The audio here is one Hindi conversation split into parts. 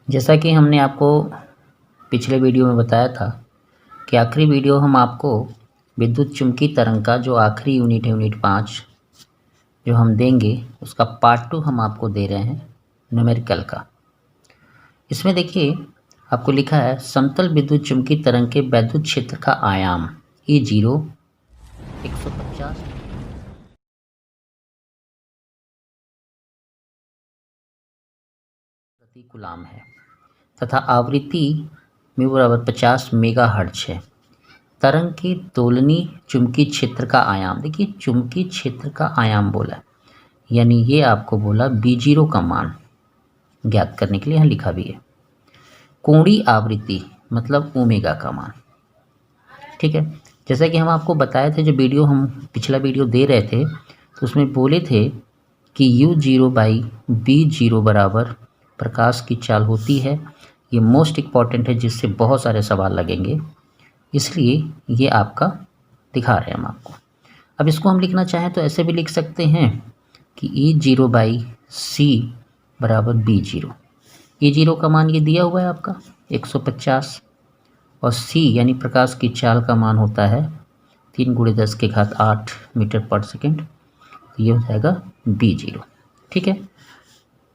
जैसा कि हमने आपको पिछले वीडियो में बताया था कि आखिरी वीडियो हम आपको विद्युत चुम्बकीय तरंग का जो आखिरी यूनिट है, यूनिट 5 जो हम देंगे, उसका पार्ट 2 हम आपको दे रहे हैं न्यूमेरिकल का। इसमें देखिए आपको लिखा है समतल विद्युत चुम्बकीय तरंग के वैद्युत क्षेत्र का आयाम E0 150 प्रति कूलाम है तथा आवृत्ति म्यू बराबर 50 मेगाहर्ट्ज है। तरंग के दोलनीय चुंबकीय क्षेत्र का आयाम, देखिए चुंबकीय क्षेत्र का आयाम बोला, यानी ये आपको बोला B0 का मान ज्ञात करने के लिए यहाँ लिखा भी है। कोणीय आवृत्ति मतलब ओमेगा का मान, ठीक है। जैसा कि हम आपको बताए थे, जो वीडियो हम पिछला वीडियो दे रहे थे तो उसमें बोले थे कि U0/B0 बराबर प्रकाश की चाल होती है। ये मोस्ट इम्पॉर्टेंट है, जिससे बहुत सारे सवाल लगेंगे, इसलिए ये आपका दिखा रहे हैं हम आपको। अब इसको हम लिखना चाहें तो ऐसे भी लिख सकते हैं कि E0/C बराबर B0। E0 का मान ये दिया हुआ है आपका 150 और C यानी प्रकाश की चाल का मान होता है 3 × 10⁸ मीटर पर सेकेंड। ये हो जाएगा B0, ठीक है।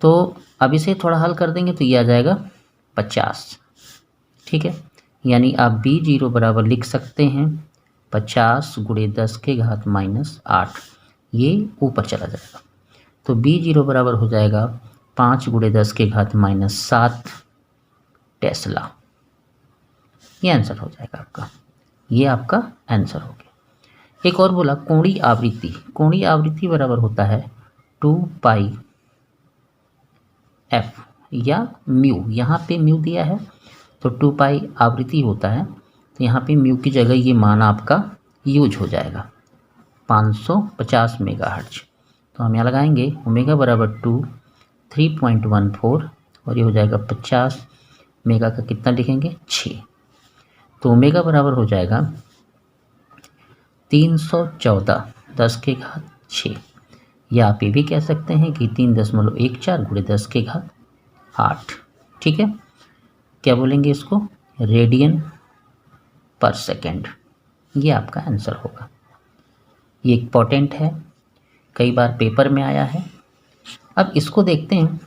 तो अब इसे थोड़ा हल कर देंगे तो ये आ जाएगा 50, ठीक है। यानी आप B0 बराबर लिख सकते हैं 50 × 10⁻⁻8। ये ऊपर चला जाएगा तो B0 बराबर हो जाएगा 5 × 10⁻⁻7 टेस्ला। ये आंसर हो जाएगा आपका, ये आपका आंसर हो गया। एक और बोला कोणीय आवृत्ति। कोणीय आवृत्ति बराबर होता है 2πf या म्यू। यहाँ पे म्यू दिया है तो 2π आवृत्ति होता है, तो यहाँ पे म्यू की जगह ये मान आपका यूज हो जाएगा 550 मेगाहर्ट्ज। तो हम यहाँ लगाएंगे ओमेगा बराबर 2 3.14 और ये हो जाएगा 50 मेगा का कितना लिखेंगे 6। तो ओमेगा बराबर हो जाएगा 314 10⁶। या आप ये भी कह सकते हैं कि 3.14 × 10⁸, ठीक है। क्या बोलेंगे इसको, रेडियन पर सेकेंड। ये आपका आंसर होगा। ये इम्पोर्टेंट है, कई बार पेपर में आया है। अब इसको देखते हैं।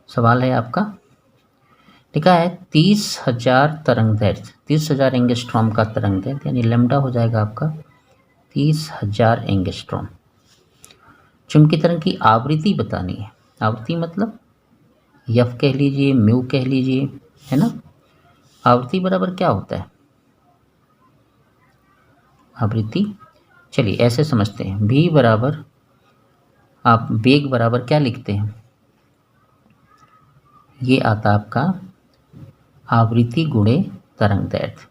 सवाल है आपका, लिखा है 30,000 तरंग दैर्ध्य, 30,000 एंगस्ट्रॉम का तरंग दैर्ध्य, यानी लैम्डा हो जाएगा आपका 30,000 एंगस्ट्रॉम। चुंबकीय तरंग की आवृत्ति बतानी है। आवृत्ति मतलब यफ कह लीजिए, म्यू कह लीजिए, है ना। आवृत्ति बराबर क्या होता है, आवृत्ति चलिए ऐसे समझते हैं। v बराबर आप वेग बराबर क्या लिखते हैं, ये आता आपका आवृत्ति गुणे तरंग दैर्ध्य,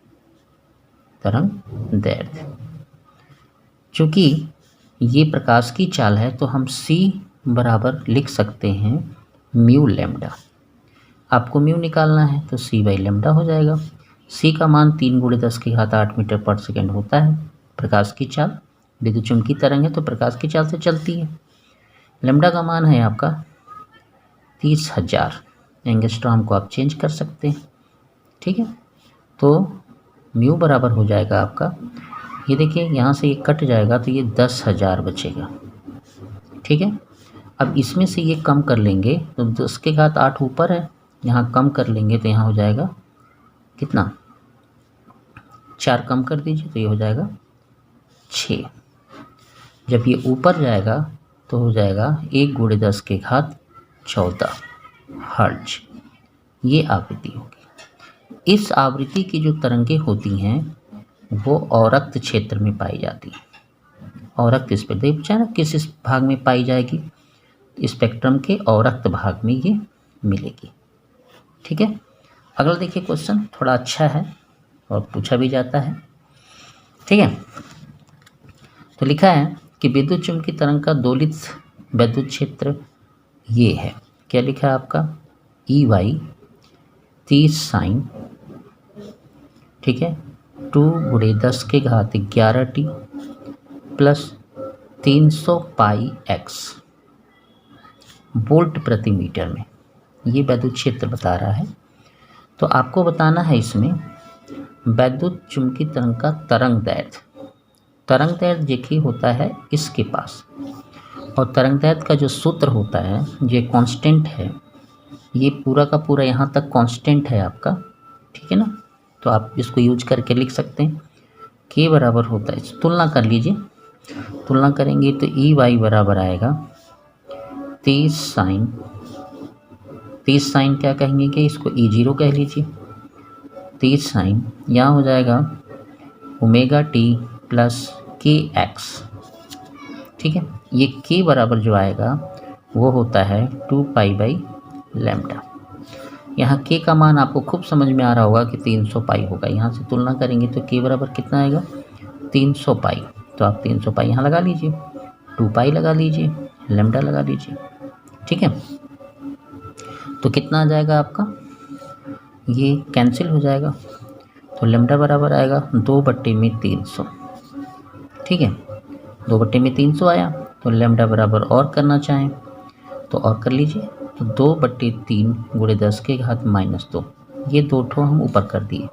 तरंग दैर्ध्य। चूँकि ये प्रकाश की चाल है तो हम c बराबर लिख सकते हैं म्यू लैम्डा। आपको म्यू निकालना है तो c/λ हो जाएगा। c का मान 3 × 10⁸ मीटर पर सेकेंड होता है। प्रकाश की चाल, विद्युत चुम्बकीय तरंग है तो प्रकाश की चाल से चलती है। लैम्डा का मान है आपका 30,000 एंगस्ट्रॉम को आप चेंज कर सकते हैं, ठीक है। तो म्यू बराबर हो जाएगा आपका, ये देखिए यहाँ से ये कट जाएगा तो ये 10,000 बचेगा, ठीक है। अब इसमें से ये कम कर लेंगे तो 10⁸ ऊपर है, यहाँ कम कर लेंगे तो यहाँ हो जाएगा कितना, 4 कम कर दीजिए तो ये हो जाएगा 6। जब ये ऊपर जाएगा तो हो जाएगा 1 × 10⁻14 हर्ट्ज। ये आवृत्ति होगी। इस आवृत्ति की जो तरंगें होती हैं वो अवरक्त क्षेत्र में पाई जाती हैं। अवरक्त इस पर देख पूछा ना किस इस भाग में पाई जाएगी, स्पेक्ट्रम के अवरक्त भाग में ये मिलेगी, ठीक है। अगला देखिए क्वेश्चन थोड़ा अच्छा है और पूछा भी जाता है, ठीक है। तो लिखा है कि विद्युत चुम्बकीय तरंग का दोलित वैद्युत क्षेत्र ये है। क्या लिखा है आपका, EY 30 sin, ठीक है, 2 × 10⁻11t प्लस 300πx वोल्ट प्रति मीटर में। ये वैद्युत क्षेत्र बता रहा है। तो आपको बताना है इसमें वैद्युत चुंबकीय तरंग का तरंग दैर्ध्य देखिए होता है इसके पास, और तरंग दैर्ध्य का जो सूत्र होता है ये कांस्टेंट है, ये पूरा का पूरा यहाँ तक कांस्टेंट है आपका, ठीक है ना। तो आप इसको यूज करके लिख सकते हैं के बराबर होता है, तुलना कर लीजिए, तुलना करेंगे तो ई वाई बराबर आएगा 30 साइन क्या कहेंगे कि इसको E0 कह लीजिए, 30 साइन यहाँ हो जाएगा ओमेगा टी प्लस के एक्स, ठीक है। ये के बराबर जो आएगा वो होता है 2 पाई बाई लैम्डा। यहाँ के का मान आपको खूब समझ में आ रहा होगा कि 300 पाई होगा। यहाँ से तुलना करेंगे तो के बराबर कितना आएगा 300 पाई, तो आप 300 पाई यहाँ लगा लीजिए, 2 पाई लगा लीजिए, लैम्डा लगा लीजिए, ठीक है। तो कितना आ जाएगा आपका, ये कैंसिल हो जाएगा, तो लैम्डा बराबर आएगा 2/300, ठीक है। 2/300 आया, तो लैम्डा बराबर और करना चाहें तो और कर लीजिए, तो 2/3 × 10 के घात -2, ये दो ठो हम ऊपर कर दिए,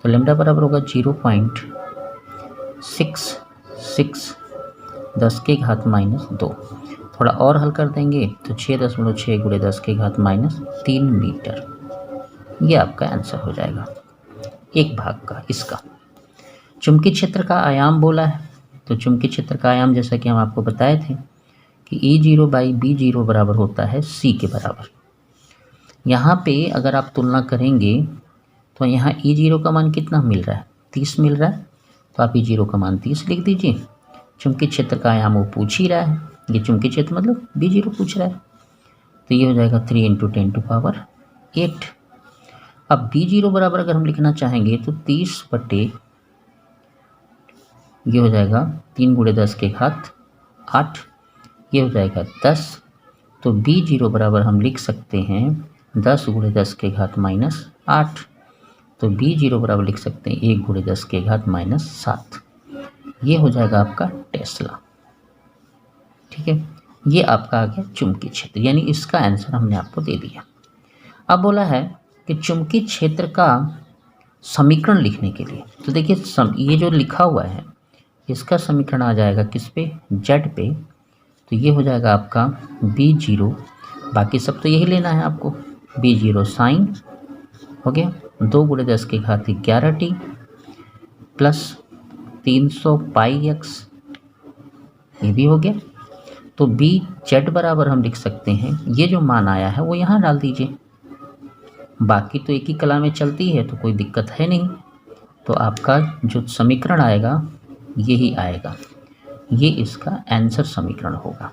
तो लैम्डा बराबर होगा 0.66 10 के घात -2। थोड़ा और हल कर देंगे तो 6.6 × 10 के घात -3 मीटर, ये आपका आंसर हो जाएगा एक भाग का इसका। चुंबकीय क्षेत्र का आयाम बोला है, तो चुंबकीय क्षेत्र का आयाम जैसा कि हम आपको बताए थे कि E0/B0 बराबर होता है C के बराबर। यहाँ पे अगर आप तुलना करेंगे तो यहाँ E0 का मान कितना मिल रहा है, 30 मिल रहा है, तो आप E0 का मान 30 लिख दीजिए। चुंबकीय क्षेत्र का आयाम वो पूछ ही रहा है, ये चुंबकीय क्षेत्र मतलब B0 पूछ रहा है, तो ये हो जाएगा 3 × 10⁸। अब B0 बराबर अगर हम लिखना चाहेंगे तो 30 बटे ये हो जाएगा 3 × 10 के घात 8, ये हो जाएगा 10, तो B0 बराबर हम लिख सकते हैं 10 × 10 के घात -8, तो B0 बराबर लिख सकते हैं 1 × 10 के घात -7, ये हो जाएगा आपका टेस्ला, ठीक है। ये आपका आ गया चुंबकीय क्षेत्र, यानी इसका आंसर हमने आपको दे दिया। अब बोला है कि चुंबकीय क्षेत्र का समीकरण लिखने के लिए, तो देखिए ये जो लिखा हुआ है इसका समीकरण आ जाएगा किस पे, जेड पे, तो ये हो जाएगा आपका B0, बाकी सब तो यही लेना है आपको, B0 साइन हो गया 2 × 10 के घात 11t प्लस 300 पाई x, ये भी हो गया। तो BZ बराबर हम लिख सकते हैं, ये जो मान आया है वो यहाँ डाल दीजिए, बाकी तो एक ही कला में चलती है तो कोई दिक्कत है नहीं। तो आपका जो समीकरण आएगा यही आएगा, ये इसका आंसर समीकरण होगा,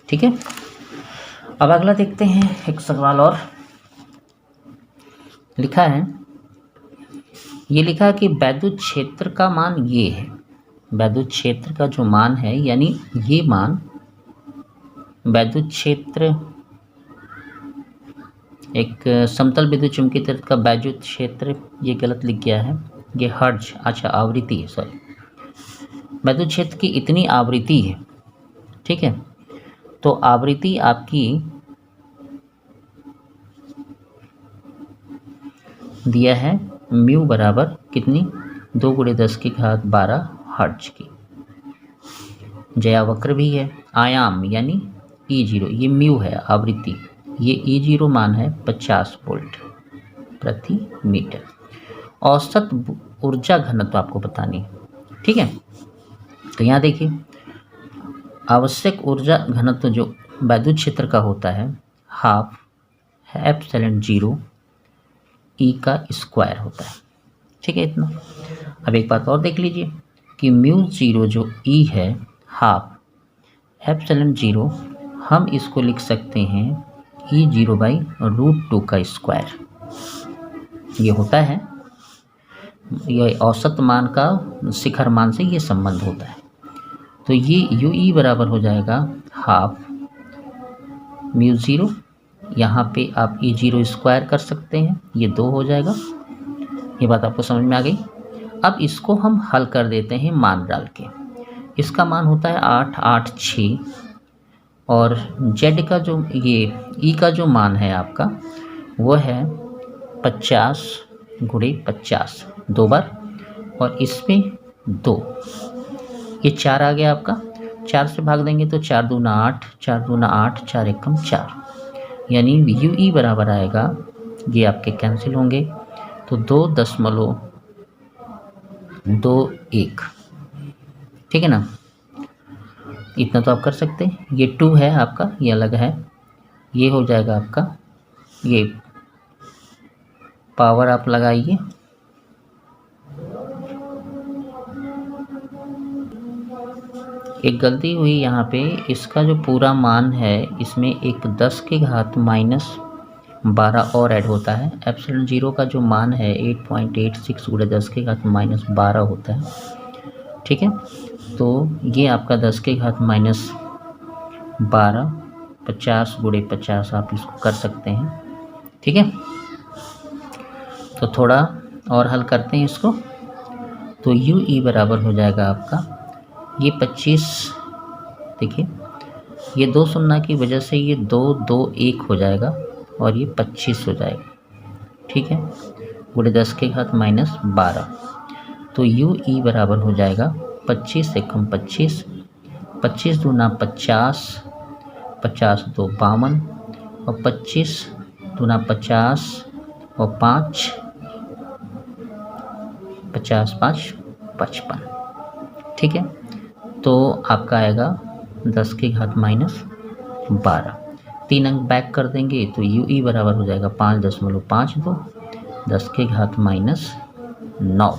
ठीक है। अब अगला देखते हैं, एक सवाल और लिखा है, ये लिखा है कि वैद्युत क्षेत्र का मान ये है, वैद्युत क्षेत्र का जो मान है, यानी ये मान वैद्युत क्षेत्र, एक समतल विद्युत चुंबकीय तत्व का वैद्युत क्षेत्र, ये गलत लिख गया है, ये हर्ट्ज, अच्छा आवृत्ति है, सॉरी, वैद्युत क्षेत्र की इतनी आवृत्ति है, ठीक है। तो आवृत्ति आपकी दिया है म्यू बराबर कितनी, 2 × 10 की घात 12 हर्ट्ज की। ज्यावक्र भी है, आयाम यानी E0, ये म्यू है आवृत्ति, ये E0 मान है 50 वोल्ट प्रति मीटर। औसत ऊर्जा घनत्व आपको बतानी है, ठीक है। तो यहाँ देखिए आवश्यक ऊर्जा घनत्व जो वैद्युत क्षेत्र का होता है हाफ ε0 E का स्क्वायर होता है, ठीक है इतना। अब एक बात और देख लीजिए कि μ0 जो E है हाफ ε0, हम इसको लिख सकते हैं E0/√2 का स्क्वायर, ये होता है, ये औसत मान का शिखर मान से ये संबंध होता है। तो ये UE बराबर हो जाएगा हाफ μ0, यहाँ पे आप E0 स्क्वायर कर सकते हैं, ये 2 हो जाएगा, ये बात आपको समझ में आ गई। अब इसको हम हल कर देते हैं मान डाल के, इसका मान होता है 886 और जेड का जो ये ई का जो मान है आपका वो है 50 गुणे 50 दो बार, और इसमें 2, ये 4 आ गया आपका। 4 से भाग देंगे तो 4 दूना 8, 4 दूना 8, 4 एकम 4, यानी यू ई बराबर आएगा, ये आपके कैंसिल होंगे तो 2.21, ठीक है ना। इतना तो आप कर सकते हैं। ये 2 है आपका, ये अलग है, ये हो जाएगा आपका, ये पावर आप लगाइए, एक गलती हुई यहाँ पे, इसका जो पूरा मान है इसमें एक 10 के घात माइनस 12 और ऐड होता है। एप्सिलॉन 0 का जो मान है 8.86 गुणे 10 के घात माइनस 12 होता है, ठीक है। तो ये आपका 10 के घात माइनस 12, 50 गुणे 50 आप इसको कर सकते हैं, ठीक है। तो थोड़ा और हल करते हैं इसको, तो यू ई बराबर हो जाएगा आपका, ये 25, देखिए ये 2 सुनना की वजह से ये 2 2 1 हो जाएगा और ये 25 हो जाएगा, ठीक है, गुणे 10 के घात माइनस 12। तो यू ई बराबर हो जाएगा 25 एकम 25, 25 दूना 50, 50 दो 52, और 25 दूना 50 और 5, 50 5 55, ठीक है। तो आपका आएगा 10 के घात माइनस 12, 3 अंक बैक कर देंगे तो यू ई बराबर हो जाएगा 5.52, 10 के घात माइनस 9,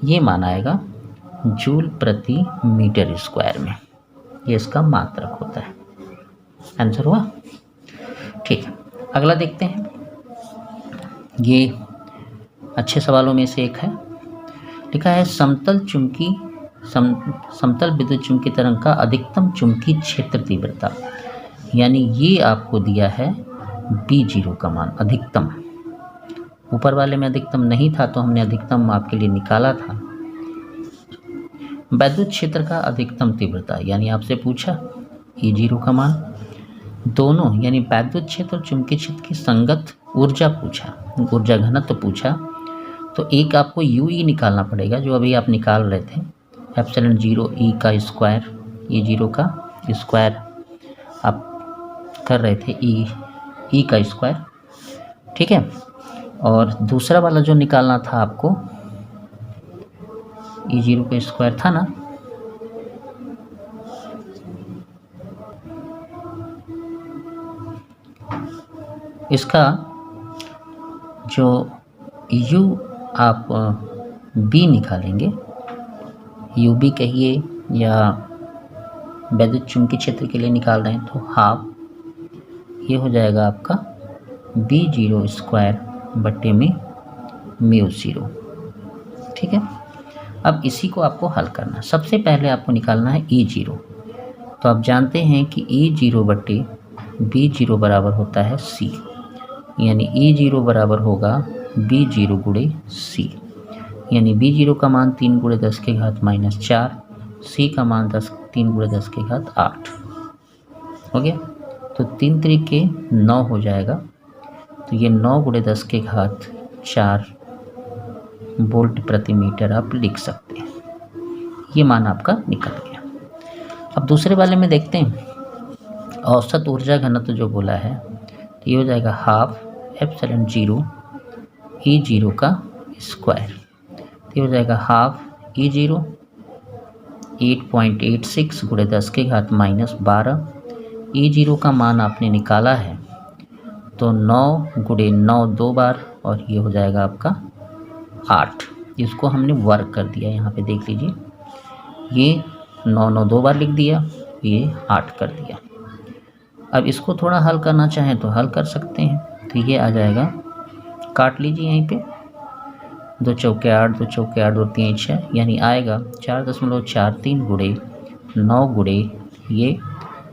ये मान आएगा जूल प्रति मीटर स्क्वायर में, ये इसका मात्रक होता है। आंसर हुआ, ठीक है। अगला देखते हैं, ये अच्छे सवालों में से एक है, लिखा है समतल विद्युत चुम्बकीय तरंग का अधिकतम चुंबकीय क्षेत्र तीव्रता, यानी ये आपको दिया है B0 का मान अधिकतम, ऊपर वाले में अधिकतम नहीं था तो हमने अधिकतम आपके लिए निकाला था। विद्युत क्षेत्र का अधिकतम तीव्रता, यानी आपसे पूछा E0 का मान, दोनों यानी विद्युत क्षेत्र और चुंबकीय क्षेत्र की संगत ऊर्जा पूछा, ऊर्जा घनत्व पूछा, तो एक आपको यू ई निकालना पड़ेगा जो अभी आप निकाल रहे थे, एप्सिलॉन 0 ई का स्क्वायर, E0 का स्क्वायर आप कर रहे थे, ई का स्क्वायर, ठीक है। और दूसरा वाला जो निकालना था आपको, E0 का स्क्वायर था ना, इसका जो यू आप बी निकालेंगे, यू बी कहिए या विद्युत चुंबकीय क्षेत्र के लिए निकाल रहे हैं तो हाफ, ये हो जाएगा आपका B0 स्क्वायर बट्टे में म्यू 0, ठीक है। अब इसी को आपको हल करना, सबसे पहले आपको निकालना है E0, तो आप जानते हैं कि E0 बट्टे B0 बराबर होता है C, यानी E0 बराबर होगा B0 गुणे C, यानी B0 का मान 3 गुणे 10 के घात माइनस 4, C का मान 3 गुणे 10 के घात 8 हो गया, तो 3 तरीके 9 हो जाएगा, तो ये 9 गुणे 10 के घात 4 वोल्ट प्रति मीटर आप लिख सकते हैं, ये मान आपका निकल गया। अब दूसरे वाले में देखते हैं, औसत ऊर्जा घनत्व जो बोला है, तो ये हो जाएगा हाफ एप्सिलॉन 0 E0 का स्क्वायर, तो ये हो जाएगा हाफ E0 8.86 गुणे 10 के घात माइनस 12, E0 का मान आपने निकाला है तो 9 गुणे 9 दो बार, और ये हो जाएगा आपका 8, इसको हमने वर्क कर दिया, यहाँ पे देख लीजिए, ये 9 9 दो बार लिख दिया, ये 8 कर दिया। अब इसको थोड़ा हल करना चाहें तो हल कर सकते हैं, तो ये आ जाएगा, काट लीजिए यहीं पे, 2 चौके 8, 2 चौके 8, 2 3 6, यानी आएगा 4.43 गुणे 9 गुणे ये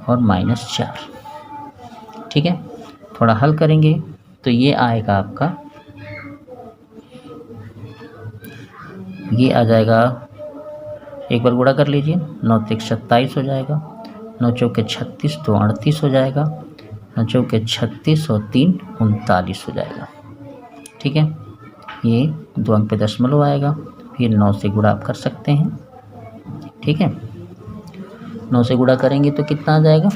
और माइनस 4, ठीक है। थोड़ा हल करेंगे तो ये आएगा आपका, ये आ जाएगा, एक बार गुणा कर लीजिए, 9 3 27 हो जाएगा, 9 चौके 36 तो 38 हो जाएगा, 9 चौके 36 और 3 39 हो जाएगा। ठीक है, ये 2 अंक पे दशमलव आएगा, फिर 9 से गुणा आप कर सकते हैं। ठीक है, 9 से गुणा करेंगे तो कितना आ जाएगा,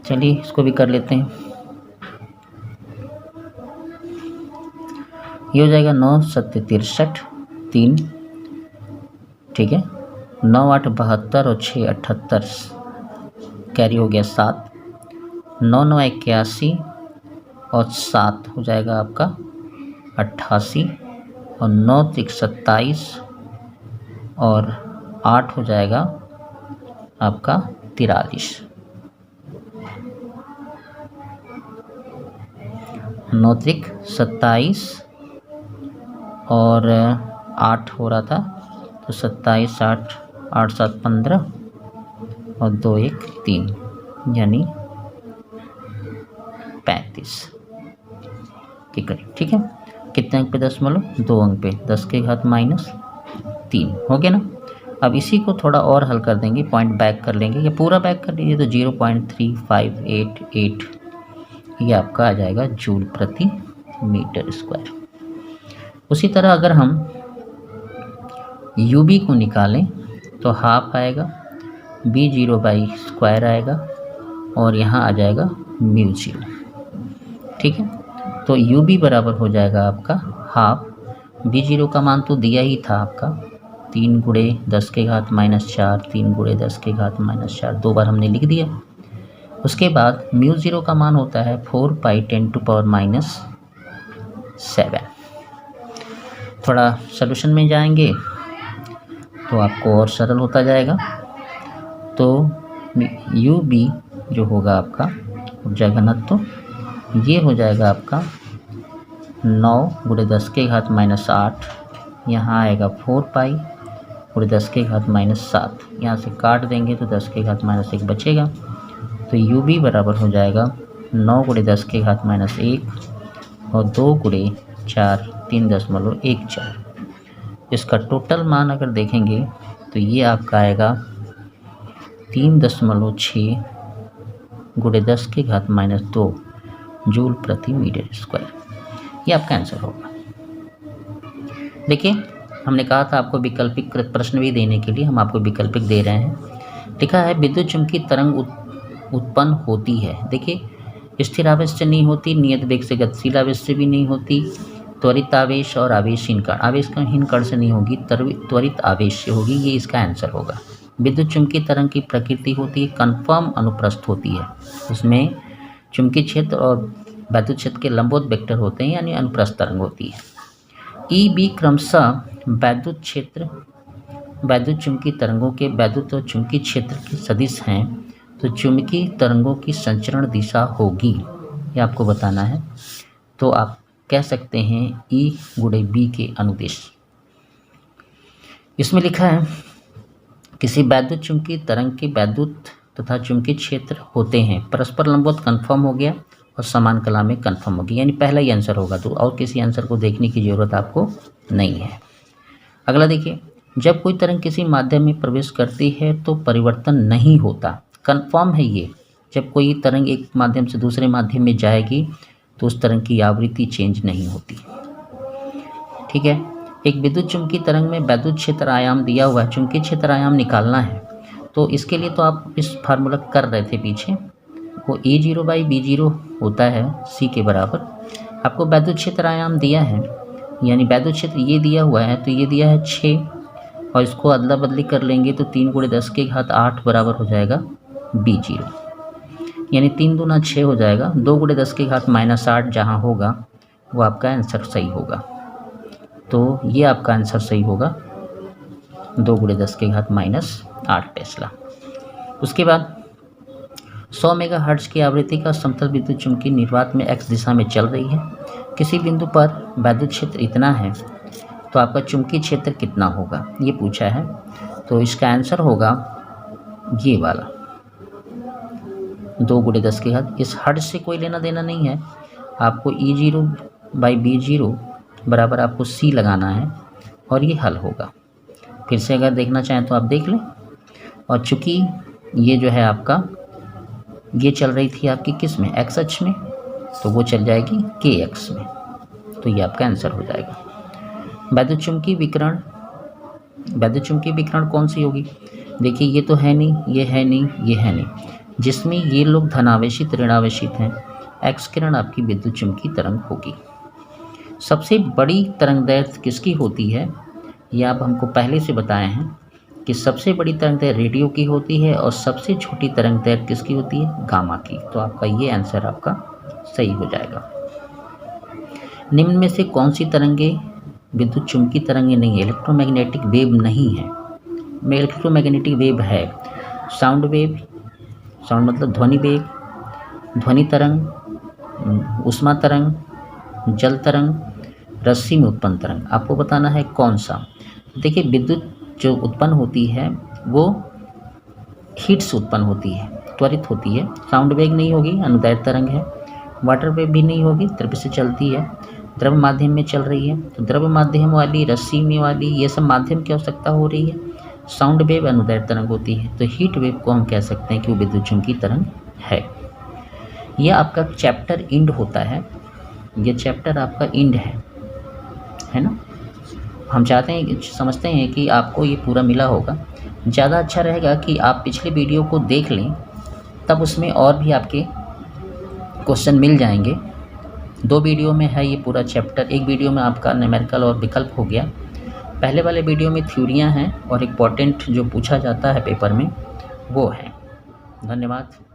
चलिए इसको भी कर लेते हैं। ये हो जाएगा 9 7 63 3, ठीक है, 9 8 72 और 6 78, कैरी हो गया 7, 9 9 81 और 7 हो जाएगा आपका 88, और 9 3 27 और 8 हो जाएगा आपका 43। 9 3 27 और 8 हो रहा था, तो 27 8 8 7 15 और 2 1 3, यानी 35 के करीब। ठीक है, कितने अंक पे दशमलव, 2 अंक पे, 10 के घात माइनस 3 हो गया ना। अब इसी को थोड़ा और हल कर देंगे, पॉइंट बैक कर लेंगे, या पूरा बैक कर लीजिए तो 0.3588 ये आपका आ जाएगा जूल प्रति मीटर स्क्वायर। उसी तरह अगर हम यूबी को निकालें तो हाफ आएगा, b0/स्क्वायर आएगा, और यहाँ आ जाएगा μ0। ठीक है, तो यूबी बराबर हो जाएगा आपका हाफ, b0 का मान तो दिया ही था आपका 3 गुणे 10 के घात -4, 3 गुणे 10 के घात -4, 2 बार हमने लिख दिया। उसके बाद μ0 का मान होता है 4 पाई 10⁻⁷। थोड़ा सॉल्यूशन में जाएंगे तो आपको और सरल होता जाएगा। तो यू बी जो होगा आपका ऊर्जा घनत्व, ये हो जाएगा आपका 9 गुणे 10 के घात -8, यहाँ आएगा 4 पाई गुणे 10 के घात -7, यहाँ से काट देंगे तो 10 के घात -1 बचेगा। तो यू बी बराबर हो जाएगा 9 गुणे 10 के घात -1 और 2 गुणे 4 3.14। इसका टोटल मान अगर देखेंगे तो ये आपका आएगा 3.6 गुणे 10 के घात -2 जूल प्रति मीटर स्क्वायर। ये आपका आंसर होगा। देखिए, हमने कहा था आपको वैकल्पिक प्रश्न भी देने के लिए, हम आपको वैकल्पिक दे रहे हैं। लिखा है विद्युत चुम्बकीय तरंग उत्पन्न होती है। देखिए, स्थिर आवेश से नहीं होती, नियत वेग से गतिशील आवेश से भी नहीं होती, त्वरित आवेश और आवेशहीन कण, आवेशहीन कण से नहीं होगी, त्वरित आवेश से होगी। ये इसका आंसर होगा। विद्युत चुम्बकीय तरंग की प्रकृति होती है कन्फर्म अनुप्रस्थ होती है, उसमें चुम्बकीय क्षेत्र और वैद्युत क्षेत्र के लंबवत वेक्टर होते हैं, यानी अनुप्रस्थ तरंग होती है। ई बी क्रमशः वैद्युत क्षेत्र, वैद्युत चुम्बकीय तरंगों के वैद्युत और चुम्बकीय क्षेत्र के सदिश हैं, तो चुम्बकीय तरंगों की संचरण दिशा होगी, ये आपको बताना है। तो आप कह सकते हैं ई गुणे बी के अनुदिश। इसमें लिखा है किसी वैद्युत चुम्बकीय तरंग के वैद्युत तथा चुम्बकीय क्षेत्र होते हैं, परस्पर लंबवत कन्फर्म हो गया और समान कला में कन्फर्म हो गया, यानी पहला ही आंसर होगा। तो और किसी आंसर को देखने की ज़रूरत आपको नहीं है। अगला देखिए, जब कोई तरंग किसी माध्यम में प्रवेश करती है तो परिवर्तन नहीं होता, कन्फर्म है ये। जब कोई तरंग एक माध्यम से दूसरे माध्यम में जाएगी तो उस तरंग की आवृत्ति चेंज नहीं होती। ठीक है, एक विद्युत चुम्बकीय तरंग में वैद्युत क्षेत्र आयाम दिया हुआ है, चुम्बकीय क्षेत्र आयाम निकालना है। तो इसके लिए तो आप इस फार्मूला कर रहे थे पीछे, वो A0/B0 होता है C के बराबर। आपको वैद्युत क्षेत्र आयाम दिया है, यानी वैद्युत क्षेत्र ये दिया हुआ है, तो ये दिया है 6, और इसको अदला बदली कर लेंगे तो 3 गुणे 10 के घात 8 बराबर हो जाएगा B0, यानी 3 दूना 6 हो जाएगा। 2 गुणे 10 के घात -8 जहाँ होगा वो आपका आंसर सही होगा। तो ये आपका आंसर सही होगा, 2 गुणे 10 के घात -8 टेस्ला। उसके बाद 100 मेगाहर्ट्ज की आवृत्ति का समतल विद्युत चुम्बकीय निर्वात में x दिशा में चल रही है। किसी बिंदु पर वैद्युत क्षेत्र इतना है तो आपका चुम्बकीय क्षेत्र कितना होगा, ये पूछा है। तो इसका आंसर होगा ये वाला 2 गुणे 10 के घात। इस हर्ट्ज से कोई लेना देना नहीं है, आपको E0/B0 बराबर आपको C लगाना है और ये हल होगा। फिर से अगर देखना चाहें तो आप देख लें, और चूँकि ये जो है आपका ये चल रही थी आपकी किस में, एक्स अक्ष में, तो वो चल जाएगी के एक्स में। तो ये आपका आंसर हो जाएगा। वैद्युत चुम्बकीय विकिरण कौन सी होगी? देखिए ये तो है नहीं, ये है नहीं, ये है नहीं, जिसमें ये लोग धनावेशित ऋणावेशित हैं, एक्स किरण आपकी विद्युत चुम्बकीय तरंग होगी। सबसे बड़ी तरंगदैर्घ्य किसकी होती है? ये आप हमको पहले से बताए हैं कि सबसे बड़ी तरंगदैर्घ्य रेडियो की होती है और सबसे छोटी तरंगदैर्घ्य किसकी होती है? गामा की। तो आपका ये आंसर आपका सही हो जाएगा। निम्न में से कौन सी तरंगें विद्युत चुम्बकीय तरंगें नहीं है? इलेक्ट्रोमैग्नेटिक वेव नहीं है। इलेक्ट्रोमैग्नेटिक वेव है साउंड वेव, साउंड मतलब ध्वनि वेग, ध्वनि तरंग, ऊष्मा तरंग, जल तरंग, रस्सी में उत्पन्न तरंग। आपको बताना है कौन सा। देखिए विद्युत जो उत्पन्न होती है वो हीट से उत्पन्न होती है, त्वरित होती है। साउंड वेग नहीं होगी, अनुदैर्घ्य तरंग है। वाटर वेव भी नहीं होगी, द्रव्य से चलती है, द्रव माध्यम में चल रही है। तो द्रव माध्यम वाली, रस्सी में वाली, ये सब माध्यम की आवश्यकता हो रही है। साउंड वेव अनुदैर्घ्य तरंग होती है। तो हीट वेव को हम कह सकते हैं कि वो विद्युत चुम्बकीय तरंग है। यह आपका चैप्टर इंड होता है, ये चैप्टर आपका इंड है ना। हम चाहते हैं, समझते हैं कि आपको ये पूरा मिला होगा। ज़्यादा अच्छा रहेगा कि आप पिछले वीडियो को देख लें, तब उसमें और भी आपके क्वेश्चन मिल जाएंगे। 2 वीडियो में है ये पूरा चैप्टर। एक वीडियो में आपका न्यूमेरिकल और विकल्प हो गया। पहले वाले वीडियो में थ्योरियाँ हैं और इम्पॉर्टेंट जो पूछा जाता है पेपर में वो है। धन्यवाद।